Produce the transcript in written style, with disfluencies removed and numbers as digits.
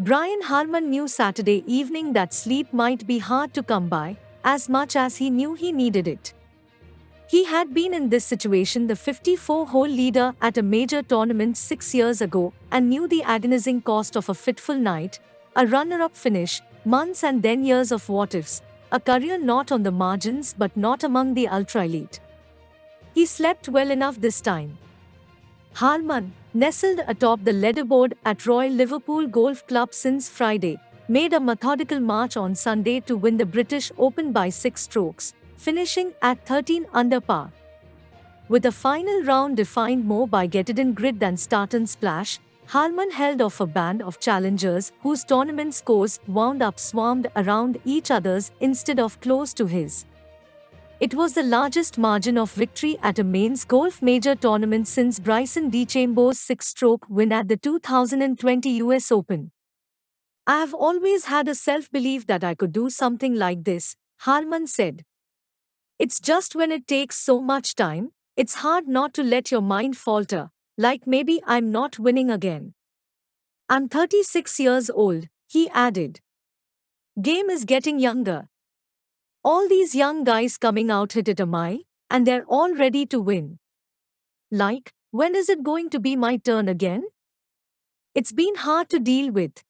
Brian Harman knew Saturday evening that sleep might be hard to come by, as much as he knew he needed it. He had been in this situation, the 54-hole leader at a major tournament 6 years ago, and knew the agonizing cost of a fitful night, a runner-up finish, months and then years of what-ifs, a career not on the margins but not among the ultra-elite. He slept well enough this time. Harman, nestled atop the leaderboard at Royal Liverpool Golf Club since Friday, made a methodical march on Sunday to win the British Open by 6 strokes, finishing at 13 under par. With a final round defined more by get-it-in grit than start-and splash, Harman held off a band of challengers whose tournament scores wound up swarmed around each other's instead of close to his. It was the largest margin of victory at a men's golf major tournament since Bryson DeChambeau's 6-stroke win at the 2020 US Open. "I have always had a self-belief that I could do something like this," Harman said. "It's just when it takes so much time, it's hard not to let your mind falter, like maybe I'm not winning again. I'm 36 years old," he added. "Game is getting younger. All these young guys coming out hit it a mile, and they're all ready to win. Like, when is it going to be my turn again? It's been hard to deal with,